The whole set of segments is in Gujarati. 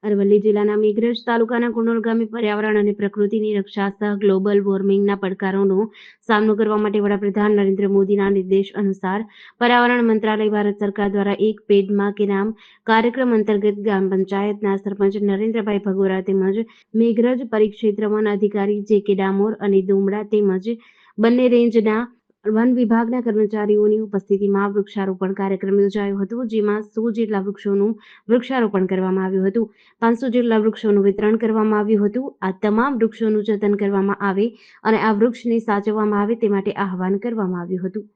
અરવલ્લી જિલ્લાના મેઘરજ તાલુકાના કુંડોલ ગામે પર્યાવરણ અને પ્રકૃતિની રક્ષા સહ ગ્લોબલ વોર્મિંગના પડકારોનો સામનો કરવા માટે વડાપ્રધાન નરેન્દ્ર મોદીના નિર્દેશ અનુસાર પર્યાવરણ મંત્રાલય ભારત સરકાર દ્વારા એક પેડ માં કે નામ કાર્યક્રમ અંતર્ગત ગ્રામ પંચાયતના સરપંચ નરેન્દ્રભાઈ ભગોરા તેમજ મેઘરજ પરિક્ષેત્ર વન અધિકારી જે કે ડામોર અને દોમડા તેમજ બંને રેન્જના વન વિભાગના કર્મચારીઓની ઉપસ્થિતિમાં વૃક્ષારોપણ કાર્યક્રમ યોજાયો હતો, જેમાં 100 જેટલા વૃક્ષોનું વૃક્ષારોપણ કરવામાં આવ્યું હતું. 500 જેટલા વૃક્ષોનું વિતરણ કરવામાં આવ્યું હતું. આ તમામ વૃક્ષોનું જતન કરવામાં આવે અને આ વૃક્ષને સાચવવામાં આવે તે માટે આહવાન કરવામાં આવ્યું હતું.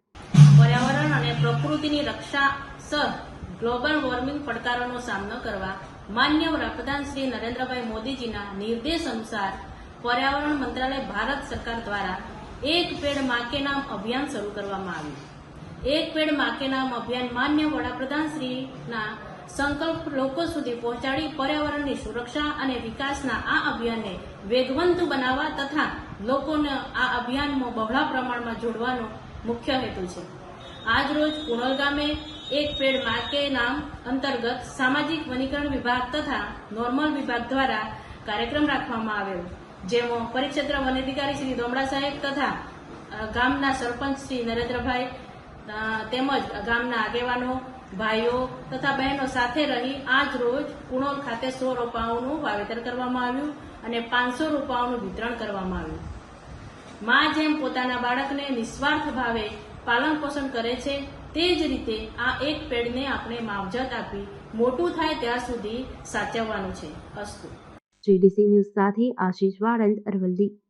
પર્યાવરણ અને પ્રકૃતિની રક્ષા સહ ગ્લોબલ વોર્મિંગ પડકારોનો સામનો કરવા માન્ય વડાપ્રધાન શ્રી નરેન્દ્રભાઈ મોદીજીના નિર્દેશ અનુસાર પર્યાવરણ મંત્રાલય ભારત સરકાર દ્વારા એક પેડ માં કે નામ અભિયાન શરૂ કરવામાં આવ્યું. એક પેડ માં કે નામ અભિયાન માન્ય વડાપ્રધાન શ્રીના સંકલ્પ લોકો સુધી પહોંચાડી પર્યાવરણની સુરક્ષા અને વિકાસના આ અભિયાનને વેગવંતુ બનાવવા તથા લોકોને આ અભિયાનમાં બહોળા પ્રમાણમાં જોડવાનો મુખ્ય હેતુ છે. આજરોજ કુણોલ ગામે એક પેડ માં કે નામ અંતર્ગત સામાજિક વનીકરણ વિભાગ તથા નોર્મલ વિભાગ દ્વારા કાર્યક્રમ રાખવામાં આવેલો, જેમાં પરિક્ષેત્ર વન અધિકારી શ્રી દોમડા સાહેબ તથા ગામના સરપંચ શ્રી નરેન્દ્રભાઈ તેમજ ગામના આગેવાનો ભાઈઓ તથા બહેનો સાથે રહી આજ રોજ કુણોલ ખાતે 100 રોપાઓનું વાવેતર કરવામાં આવ્યું અને 500 રોપાઓનું વિતરણ કરવામાં આવ્યું. માં જેમ પોતાના બાળકને નિસ્વાર્થ ભાવે પાલન પોષણ કરે છે તે જ રીતે આ એક પેડને આપણે માવજત આપી મોટું થાય ત્યાં સુધી સાચવવાનું છે. અસ્તુ. GDC ન્યૂઝ સાથે આશીષ વાળંદ, અરવલ્લી.